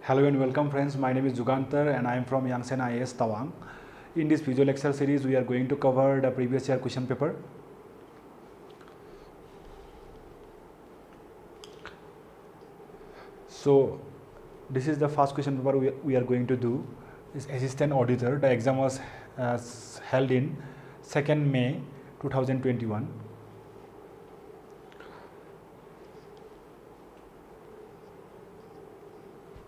Hello and welcome friends, my name is Jugantar and I am from Yangsen IAS Tawang. In this visual Excel series we are going to cover the previous year question paper. So this is the first question paper we are going to do. Is assistant auditor. The exam was held in 2nd May 2021.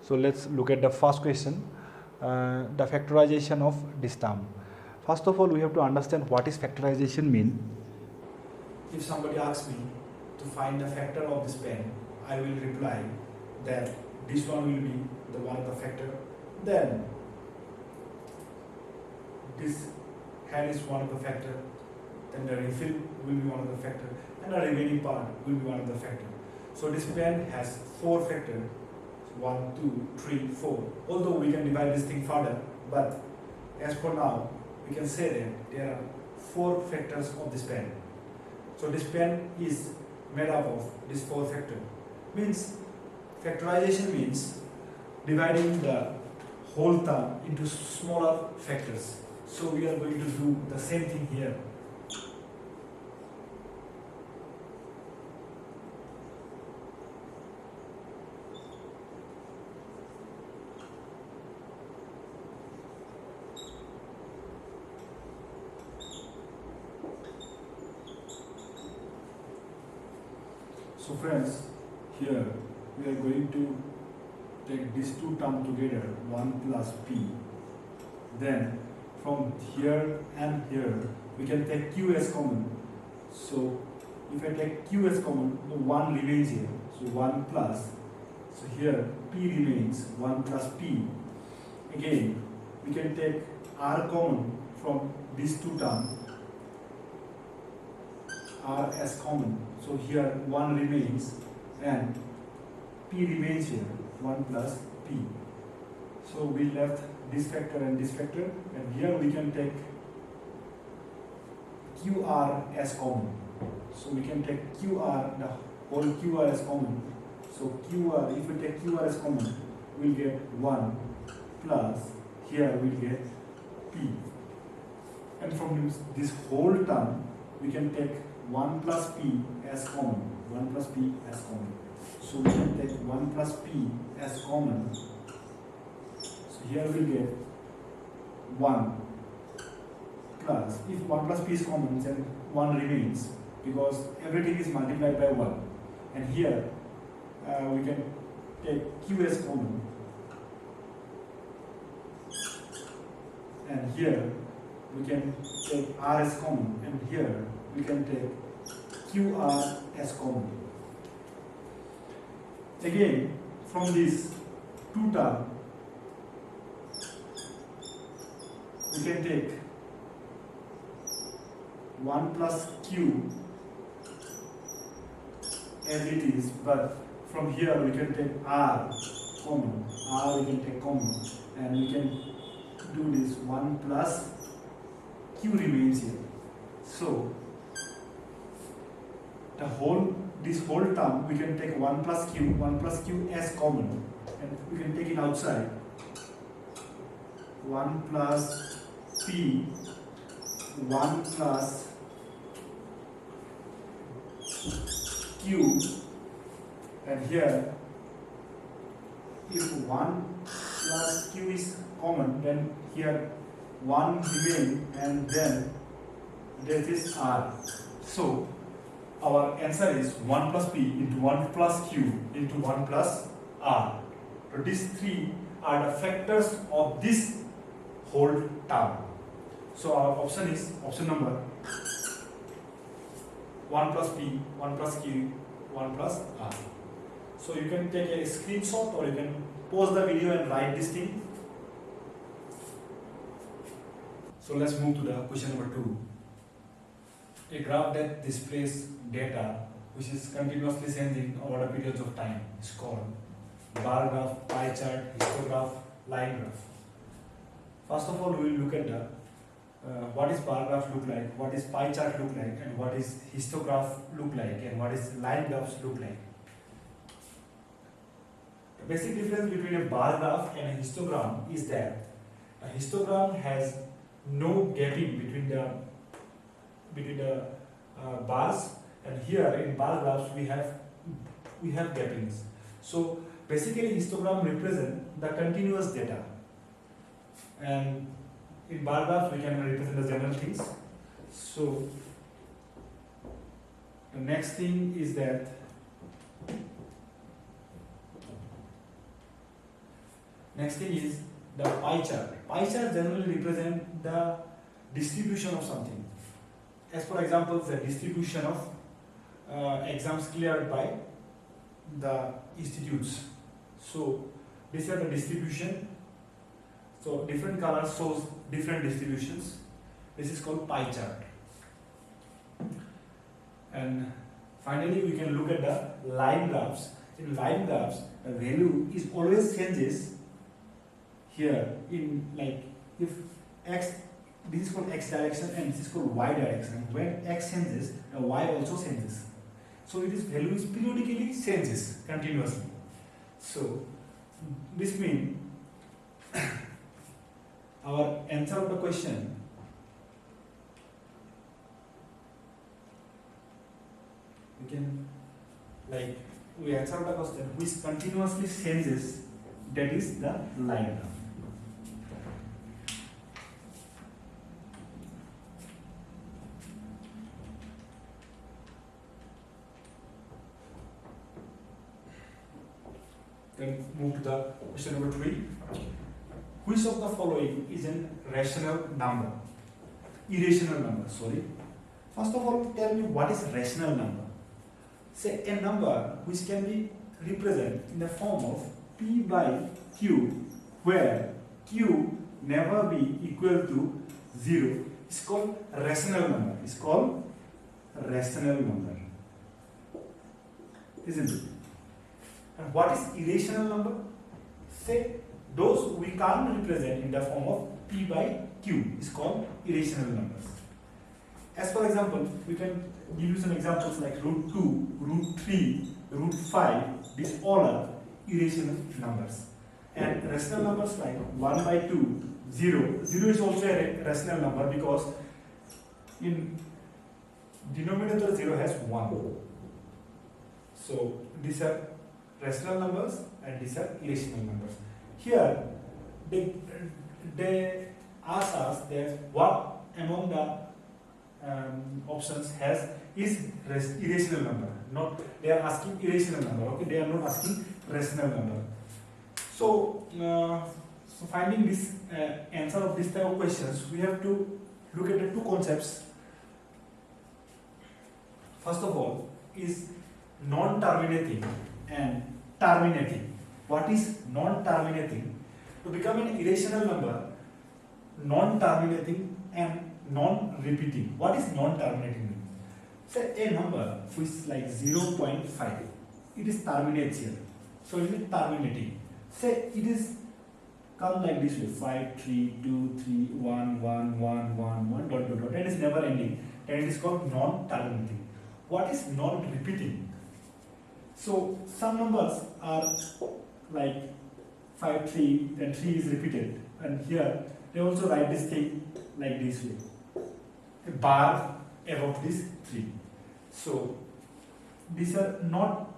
So let's look at the first question, the factorization of this term. First of all, we have to understand what is factorization mean. If somebody asks me to find the factor of this pen, I will reply that this one will be the one of the factor, then this head is one of the factor, then the refill will be one of the factor, and the remaining part will be one of the factor. So this pen has 4 factors. 1, 2, 3, 4. Although we can divide this thing further, but as for now, we can say that there are 4 factors of this pen. So this pen is made up of these 4 factors. Means factorization means dividing the whole term into smaller factors. So we are going to do the same thing here. So friends, here we are going to take these 2 terms together, 1 plus p. Then from here and here we can take q as common. So if I take q as common, the 1 remains here. So 1 plus. So here p remains 1 plus p. Again, we can take r common from these 2 terms. R as common. So here 1 remains and p remains here, 1 plus p. So we left this factor and this factor, and here we can take qr as common. So we can take qr, the whole qr as common. So qr, if we take qr as common, we'll get 1 plus, here we'll get p. And from this whole term, we can take 1 plus p as common, 1 plus p as common. So we can take 1 plus p as common. So here we get 1 plus, if 1 plus p is common, then 1 remains because everything is multiplied by 1. And here we can take q as common. And here we can take r as common. And here we can take qr as common. Again, from this 2 term, we can take 1 plus q as it is, but from here we can take r common. R we can take common, and we can do this 1 plus q remains here. So this whole term we can take 1 plus q as common, and we can take it outside. 1 plus p, 1 plus q, and here if 1 plus q is common, then here 1 remain, and then there is r. So our answer is 1 plus p into 1 plus q into 1 plus r. So these 3 are the factors of this whole term. So our option is option number 1 plus p, 1 plus q, 1 plus r. So you can take a screenshot or you can pause the video and write this thing. So let's move to the question number 2. A graph that displays data which is continuously changing over the periods of time is called bar graph, pie chart, histograph, line graph. First of all, we will look at the what is bar graph look like, what is pie chart look like, and what is histograph look like, and what is line graphs look like. The basic difference between a bar graph and a histogram is that a histogram has no gapping between the bars, and here in bar graphs we have gappings. So basically histogram represent the continuous data, and in bar graphs we can represent the general things. So the next thing is that the pie chart. Pie chart generally represent the distribution of something. As for example, the distribution of exams cleared by the institutes. So these are the distribution. So different colors shows different distributions. This is called pie chart. And finally we can look at the line graphs. In line graphs, the value is always changes here in, like, if x, this is called x direction and this is called y direction. When x changes, the y also changes. So it is value is periodically changes continuously. So this means our answer of the question we answer the question which continuously changes, that is the line graph. Then move to the question number 3. Which of the following is an irrational number? First of all, tell me what is rational number. Say a number which can be represented in the form of p by q, where q never be equal to 0, is called rational number. Isn't it? And what is irrational number? Say those we can't represent in the form of p by q is called irrational numbers. As for example, we can give you some examples like root 2, root 3, root 5. These all are irrational numbers. And rational numbers like 1 by 2, 0. 0 is also a rational number because in denominator 0 has 1. So these are rational numbers and these are irrational numbers. Here they ask us that what among the options is irrational number. Not they are asking irrational number. Okay, they are not asking rational number. So, so finding this answer of this type of questions, we have to look at the two concepts. First of all, is non-terminating and terminating. What is non-terminating? To become an irrational number, non-terminating and non-repeating. What is non-terminating? Say a number which is like 0.5. It is terminates here. So it is terminating. Say it is come like this way: 5, 3, 2, 3, 1, 1, 1, 1, 1, dot, dot, dot. And it is never ending. And it is called non-terminating. What is non-repeating? So some numbers are like 5, 3, then 3 is repeated. And here they also write this thing like this way: a bar above this 3. So these are not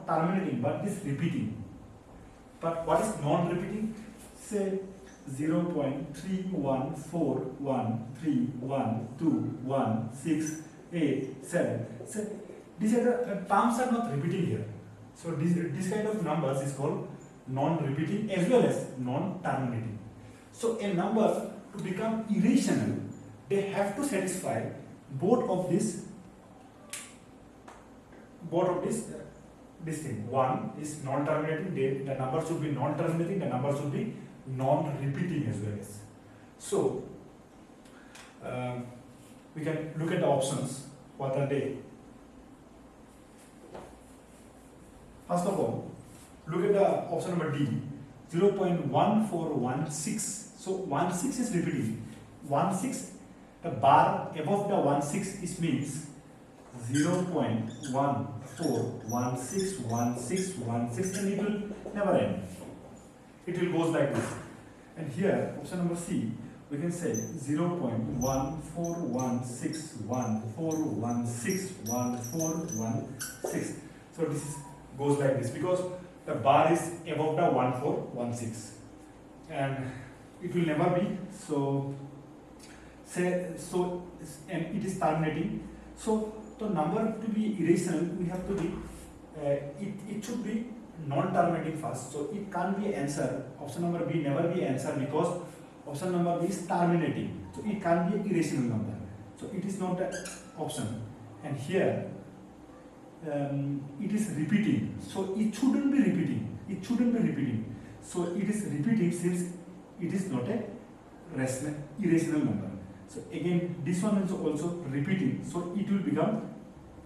terminating, but this repeating. But what is non-repeating? Say 0.314131211687. So these are the terms are not repeating here. So this kind of numbers is called non-repeating as well as non-terminating. So a number to become irrational, they have to satisfy both of this thing. One is non-terminating, the number should be non-terminating, the number should be non-repeating as well as. So we can look at the options. What are they? First of all, look at the option number D, 0.1416. So 16 is repeating. 16, the bar above the 16 is means 0.14161616, and it will never end. It will goes like this. And here, option number C, we can say 0.141614161416. So this goes like this because the bar is above the 1416, and it will never be. So and it is terminating. So the number to be irrational, we have to be it should be non-terminating first. So it can't be answer. Option number B never be answer because option number B is terminating. So it can't be irrational number. So it is not an option. And here it is repeating. So it shouldn't be repeating. It shouldn't be repeating. So it is repeating since it is not a irrational number. So again, this one is also repeating. So it will become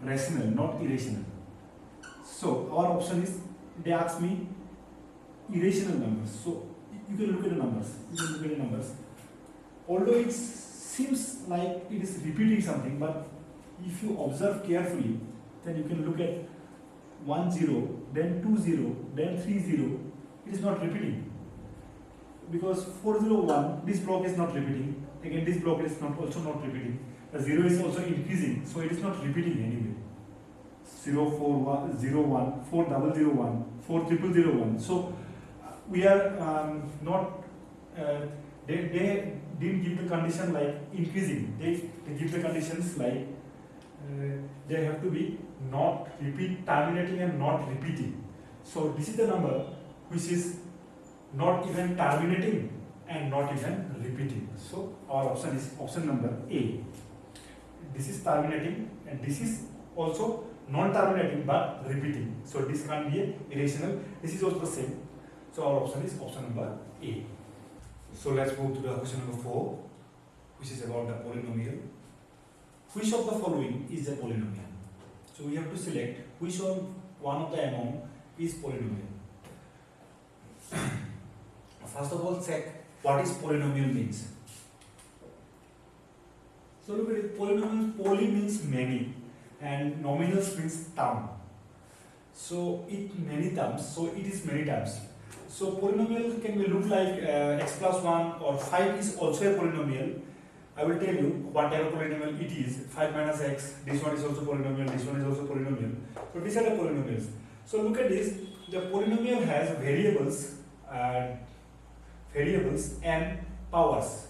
rational, not irrational. So our option is, they ask me irrational numbers. So you can look at the numbers. Although it seems like it is repeating something, but if you observe carefully, then you can look at 1 0, then 2 0, then 3 0. It is not repeating. Because 4 0 1, this block is not repeating. Again, this block is also not repeating. The 0 is also increasing, so it is not repeating anyway. 0 4 1 0 1 4 0 0 1 4 0 0 1. So we are not. They didn't give the condition like increasing. They give the conditions like they have to be not terminating and not repeating. So this is the number which is not even terminating and not even repeating. So our option is option number A. This is terminating and this is also non-terminating but repeating. So this can't be irrational. This is also the same. So our option is option number A. So let's move to the question number 4, which is about the polynomial. Which of the following is a polynomial? So we have to select which one of the among is polynomial. First of all, check what is polynomial means. So look at it. Polynomial, poly means many, and nominals means term. So it many terms. So it is many terms. So polynomial can be look like x plus 1 or 5 is also a polynomial. I will tell you whatever polynomial it is. 5 minus x. This one is also polynomial. This one is also polynomial. So these are the polynomials. So look at this. The polynomial has variables and powers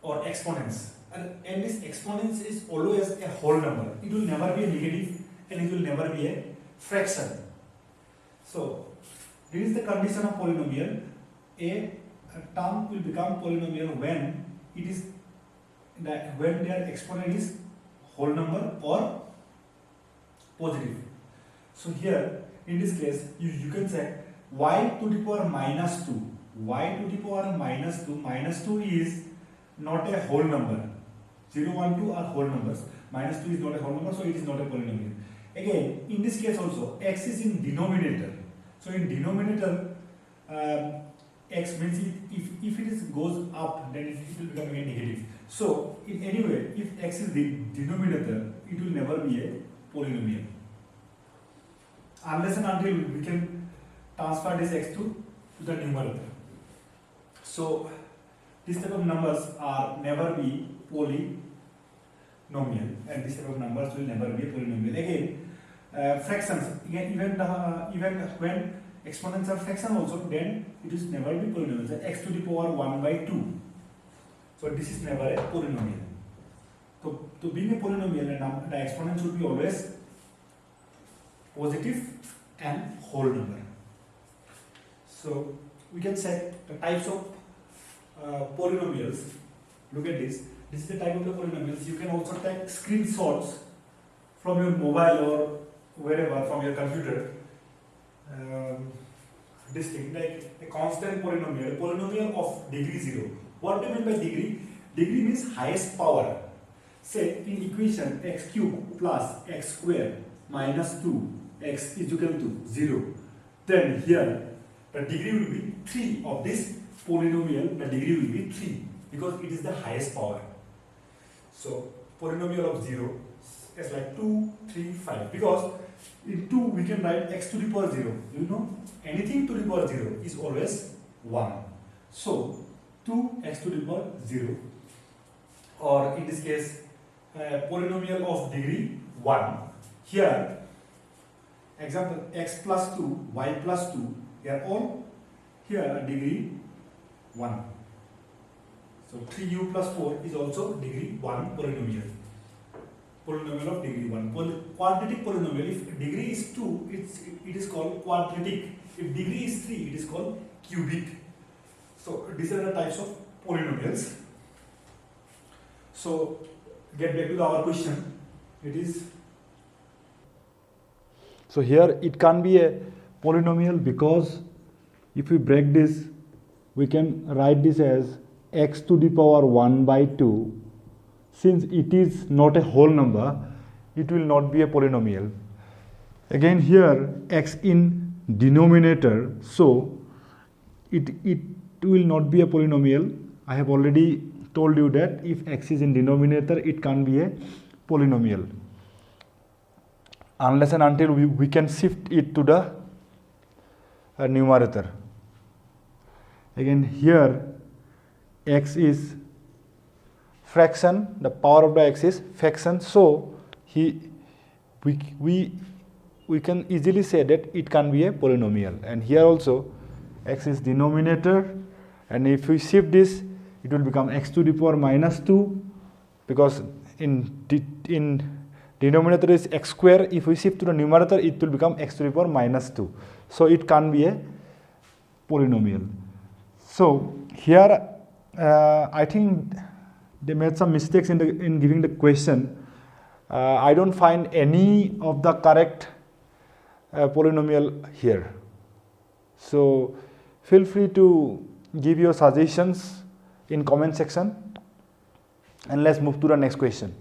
or exponents, and this exponents is always a whole number. It will never be a negative and it will never be a fraction. So this is the condition of polynomial. A term will become polynomial when it is when their exponent is whole number or positive. So here in this case you can say y to the power minus 2. Y to the power minus 2. Minus 2 is not a whole number. 0, 1, 2 are whole numbers. Minus 2 is not a whole number, so it is not a polynomial. Again, in this case also, x is in denominator. So in denominator, x means if it goes up, then it will become again negative. So in any way, if x is the denominator, it will never be a polynomial. Unless and until we can transfer this x to the numerator. So this type of numbers are never be polynomial, and this type of numbers will never be a polynomial. Again, fractions. Again, even when exponents are fraction also, then it is never be polynomial. So x to the power 1 by 2. So this is never a polynomial. So to being a polynomial, the exponent should be always positive and whole number. So we can set the types of polynomials. Look at this. This is the type of the polynomials. You can also take screenshots from your mobile or wherever, from your computer. This thing like a constant polynomial of degree 0. What do you mean by degree? Degree means highest power. Say in equation x cube plus x square minus 2x is equal to 0. Then here the degree will be 3 of this polynomial, the degree will be 3 because it is the highest power. So polynomial of 0 is like 2, 3, 5 because in 2 we can write x to the power 0. You know, anything to the power 0 is always 1. So 2x to the power 0, or in this case polynomial of degree 1. Here example x plus 2, y plus 2, they are all here degree 1. So 3u plus 4 is also degree 1 polynomial. Polynomial of degree 1. Quadratic polynomial, if degree is 2, it is called quadratic. If degree is 3, it is called cubic. So these are the types of polynomials. So get back to our question. It is, so here it can be a polynomial because if we break this, we can write this as x to the power 1 by 2. Since it is not a whole number, it will not be a polynomial. Again here x in denominator, so it will not be a polynomial. I have already told you that if x is in denominator, it can be a polynomial. Unless and until we can shift it to the numerator. Again here x is fraction, the power of the x is fraction, so we can easily say that it can be a polynomial. And here also x is denominator, and if we shift this, it will become x to the power minus 2 because in denominator is x square. If we shift to the numerator, it will become x to the power minus 2. So it can be a polynomial. So here I think they made some mistakes in giving the question. I don't find any of the correct polynomial here. So feel free to give your suggestions in comment section, and let's move to the next question.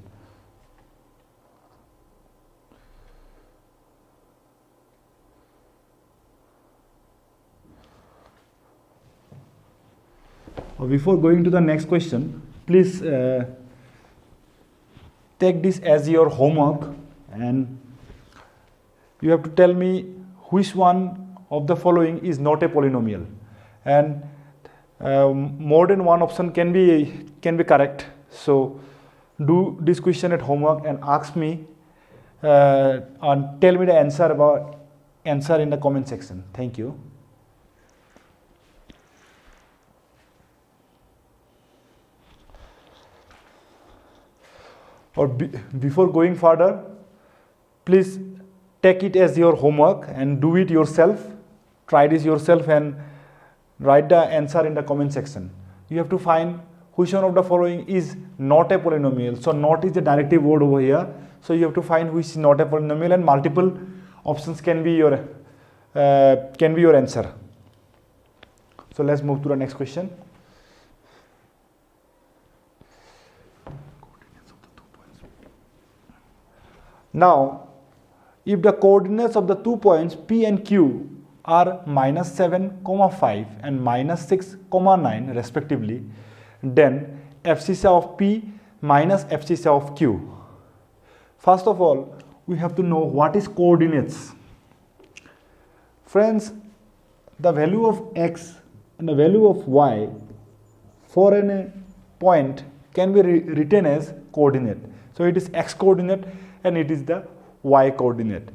Before going to the next question, please take this as your homework, and you have to tell me which one of the following is not a polynomial. And more than one option can be correct. So do this question at homework and ask me and tell me the answer in the comment section. Thank you. Or before going further, please take it as your homework and do it yourself. Try this yourself and write the answer in the comment section. You have to find which one of the following is not a polynomial. So not is a directive word over here. So you have to find which is not a polynomial, and multiple options can be your answer. So let's move to the next question. Now, if the coordinates of the 2 points P and Q are minus 7, 5 and minus 6, 9 respectively, then abscissa of P minus abscissa of Q. First of all, we have to know what is coordinates. Friends, the value of x and the value of y for a point can be written as coordinate. So it is x coordinate and it is the y coordinate.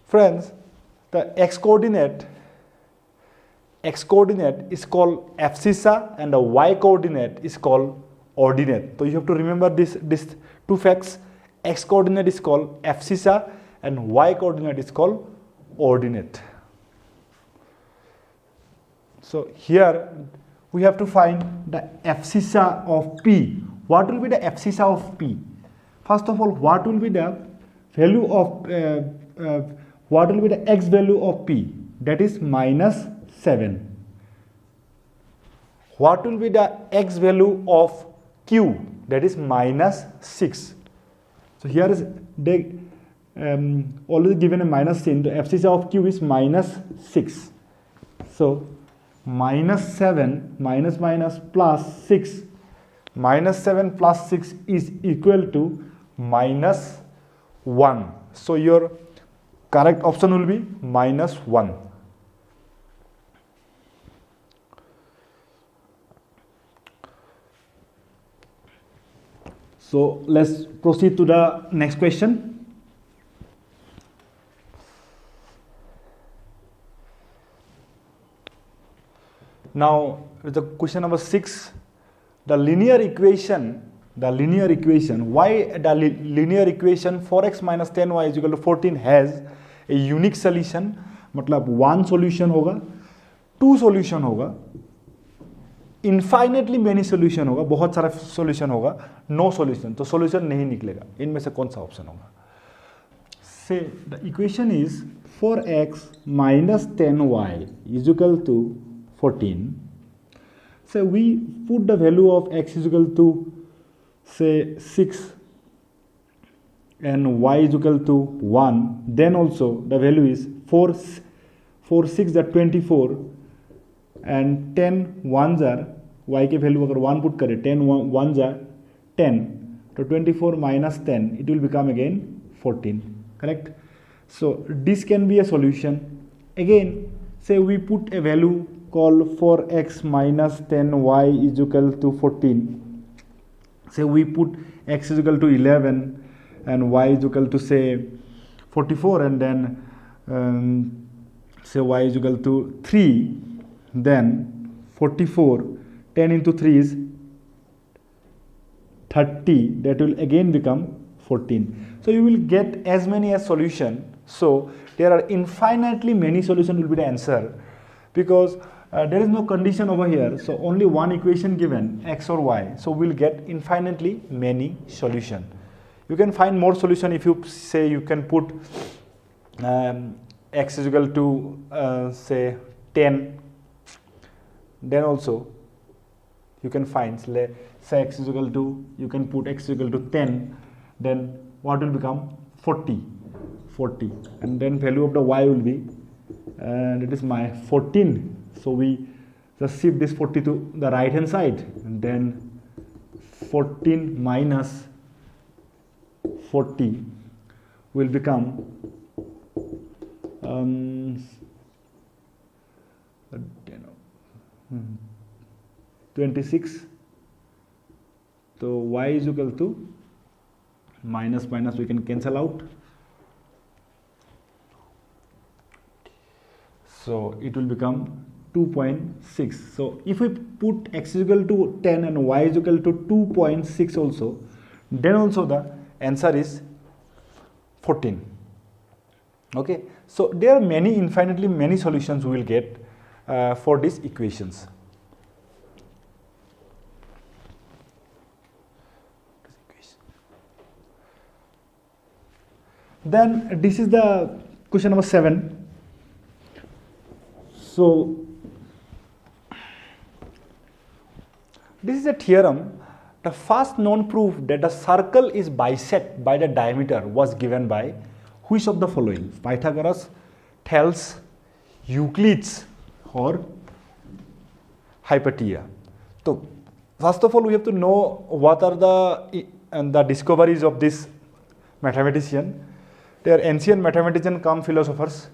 Friends, the x coordinate is called abscissa and the y coordinate is called ordinate. So you have to remember this two facts. X coordinate is called abscissa and y coordinate is called ordinate. So here we have to find the abscissa of P. What will be the abscissa of P? First of all, what will be the value of what will be the x value of P? That is minus 7. What will be the x value of Q? That is minus 6. So here is they already given a minus sign. The abscissa of Q is minus 6. So minus 7 minus minus plus 6, minus 7 plus 6 is equal to minus 1. So your correct option will be minus 1. So let's proceed to the next question. Now the question number 6, the linear equation, why the linear equation 4x minus 10y is equal to 14 has a unique solution, मतलब one solution होगा, two solution होगा, infinitely many solution होगा, बहुत सारा solution होगा, no solution, तो solution नहीं निकलेगा. इनमें से कौन सा option होगा? Say the equation is 4x minus 10y is equal to 14. So we put the value of x is equal to say 6 and y is equal to 1. Then also the value is 4 6 that 24 and 10 ones are y के value अगर 1 put करें 10 ones are 10, तो 24 minus 10 it will become again 14, correct? So this can be a solution. Again, say we put a value called 4x minus 10y is equal to 14. Say we put x is equal to 11 and y is equal to say 44, and then say y is equal to 3, then 44, 10 into 3 is 30, that will again become 14. So you will get as many as solution. So there are infinitely many solutions will be the answer, because there is no condition over here, so only one equation given, x or y, so we'll get infinitely many solution. You can find more solution if you say you can put x is equal to say 10, then also you can find say x is equal to, you can put x is equal to 10, then what will become 40, and then value of the y will be that is my 14. So we just shift this 40 to the right hand side, and then 14 minus 40 will become 26. So y is equal to minus minus we can cancel out. So it will become 2.6. So if we put x is equal to 10 and y is equal to 2.6 also, then also the answer is 14. Okay, so there are many, infinitely many solutions we will get for these equations. Then this is the question number 7. So this is a theorem. The first known proof that a circle is bisect by the diameter was given by which of the following? Pythagoras, Thales, Euclid, or Hypatia. So first of all, we have to know what are the discoveries of this mathematician. They are ancient mathematician come philosophers.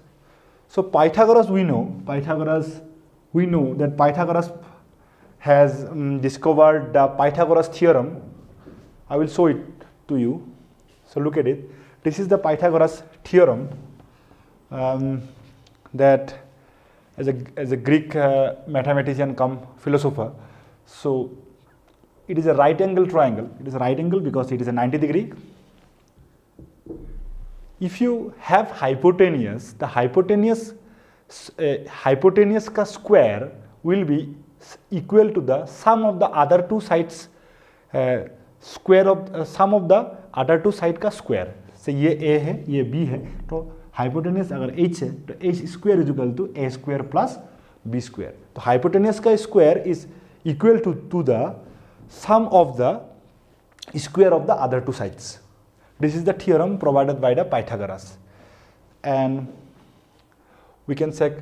So Pythagoras we know that Pythagoras has discovered the Pythagoras theorem. I will show it to you. So look at it. This is the Pythagoras theorem that as a Greek mathematician come philosopher. So it is a right angle triangle. It is a right angle because it is a 90 degree. If you have hypotenuse, the hypotenuse का square will be equal to the sum of the other two sides square of sum of the other two side का square. So ये a है, ये b है, तो hypotenuse अगर h है, तो h square is equal to a square plus b square. तो hypotenuse का square is equal to the sum of the square of the other two sides. This is the theorem provided by the Pythagoras, and we can check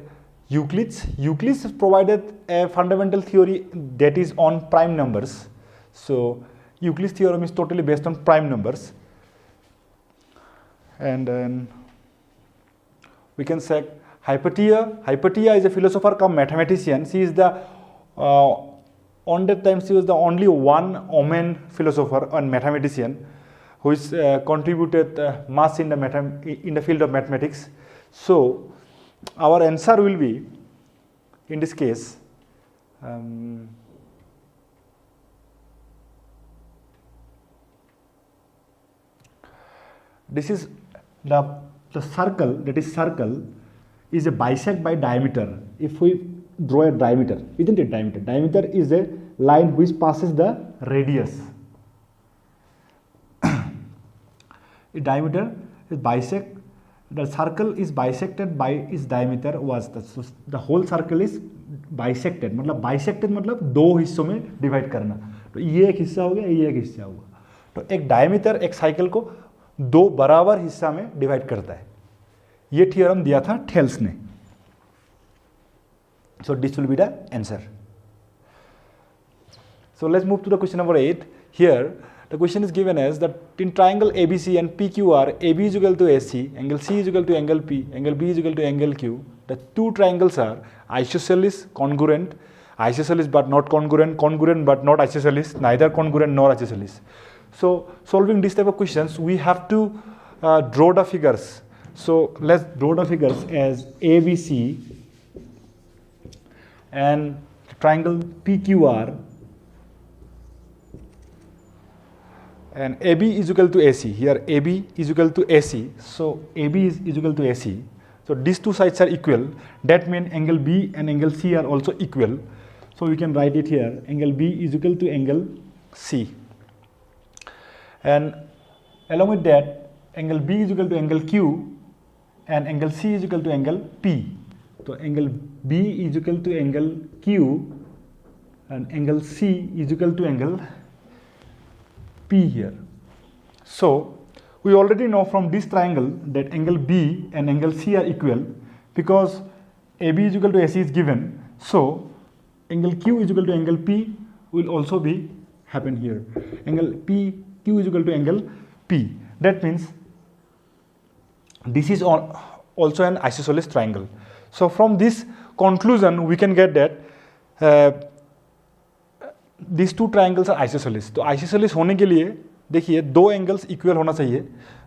Euclid's provided a fundamental theory that is on prime numbers. So Euclid's theorem is totally based on prime numbers. And then we can say Hypatia is a philosopher come mathematician. She is the on that time she was the only one woman philosopher and mathematician who is contributed much in the field of mathematics. So our answer will be, in this case, this is the circle, that is circle is a bisect by diameter. If we draw a diameter, isn't it diameter? Diameter is a line which passes the radius. A diameter is bisect, the circle is bisected by its diameter was the whole circle is bisected. मतलब bisected मतलब दो हिस्सों में divide करना. तो ये एक हिस्सा हो गया, ये एक हिस्सा हुआ. तो एक डायमीटर एक साइकिल को दो बराबर हिस्सा में डिवाइड करता है. ये थियोरम दिया था थेल्स ने. So this will be the answer. So let's move to the question number 8. Here the question is given as that in triangle ABC and PQR, AB is equal to AC, angle C is equal to angle P, angle B is equal to angle Q. The two triangles are isosceles, congruent, isosceles but not congruent, congruent but not isosceles, neither congruent nor isosceles. So solving this type of questions, we have to draw the figures. So let's draw the figures as ABC and triangle PQR, and AB is equal to AC. Here AB is equal to AC. So AB is equal to AC. So these two sides are equal. That means angle B and angle C are also equal. So we can write it here. Angle B is equal to angle C. And along with that, angle B is equal to angle Q and angle C is equal to angle P. So angle B is equal to angle Q and angle C is equal to angle P here. So we already know from this triangle that angle B and angle C are equal because AB is equal to AC is given. So angle Q is equal to angle P will also be happen here. Angle PQ is equal to angle P. That means this is also an isosceles triangle. So from this conclusion we can get that these two triangles are isosceles. तो isosceles होने के लिए देखिए दो angles equal होना चाहिए.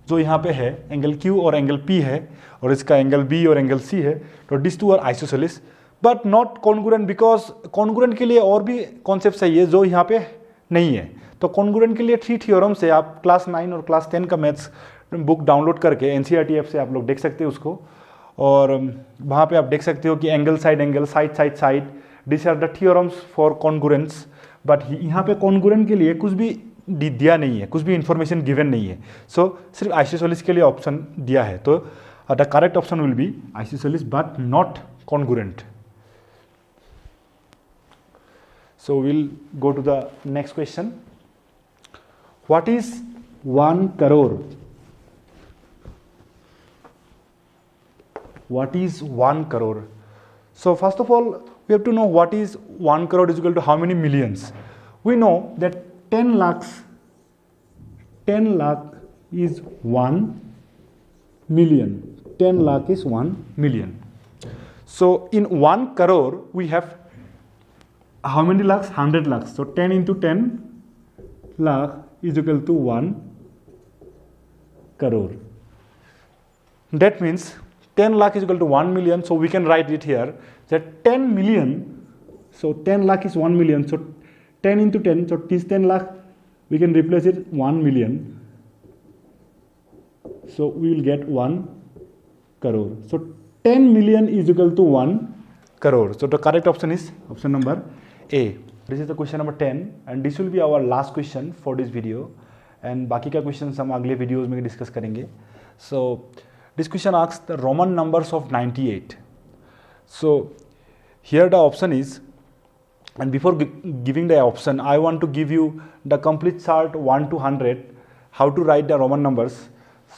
जो यहाँ पे है एंगल Q और एंगल P है और इसका एंगल B और एंगल C है. तो this two are isosceles but not congruent because congruent के लिए और भी कॉन्सेप्ट चाहिए जो यहाँ पे नहीं है. तो कॉन्ग्रुएंट के लिए 3 थ्योरम से आप क्लास 9 और क्लास 10 का मैथ्स बुक डाउनलोड करके NCERT ऐप से आप लोग देख सकते हैं उसको. और वहाँ पे आप देख सकते हो कि angle side side this are the theorems for congruence. But यहाँ पे कॉन्ग्रुएंट के लिए कुछ भी दिया नहीं है, कुछ भी इंफॉर्मेशन गिवन नहीं है. सो सिर्फ आइसोसेलिस के लिए ऑप्शन दिया है. तो the correct option will be isosceles but not congruent. So will go to the next question. What is 1 crore? What is 1 crore? So first of all, we have to know what is 1 crore is equal to how many millions. We know that 10 lakh is 1 million. 10 lakh is 1 million. So in 1 crore, we have how many lakhs? 100 lakhs. So 10 into 10 lakh is equal to 1 crore. That means 10 lakh is equal to 1 million. So we can write it here that 10 million. So 10 lakh is 1 million. So 10 into 10. So this 10 lakh we can replace it 1 million. So we will get 1 crore. So 10 million is equal to 1 crore. So the correct option is option number A. This is the question number 10 and this will be our last question for this video. And बाकी का questions हम अगले videos में discuss करेंगे. So this question asks the Roman numbers of 98. So here the option is, and before giving the option, I want to give you the complete chart 1 to 100, how to write the Roman numbers.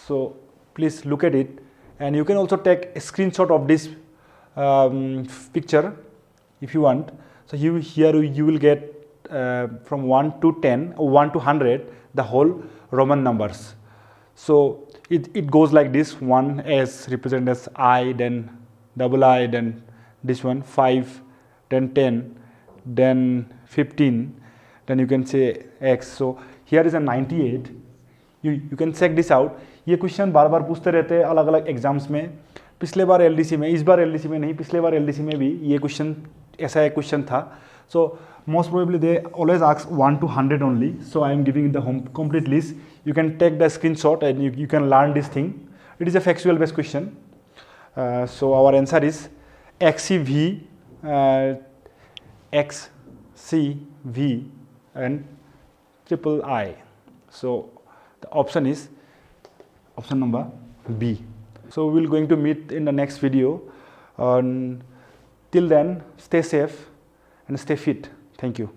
So please look at it and you can also take a screenshot of this picture if you want. So here you will get from 1 to 10 or 1 to 100 the whole Roman numbers. So it goes like this: 1 as represented as I, then double I, then this one 5, then 10, then 15, then you can say X. So here is a 98. You can check this out. ये question बार बार पूछते रहते हैं अलग अलग exams में. पिछले बार LDC में, इस बार एलडीसी में नहीं, पिछले बार एलडीसी में भी ये क्वेश्चन ऐसा एक क्वेश्चन था. सो most probably they always ask 1 to 100 only. So I am giving the complete list. You can take the screenshot and you can learn this thing. It is a factual based question. So our answer is XCV, XCV and triple I. So the option is option number B. So we will going to meet in the next video. Till then, stay safe and stay fit. Thank you.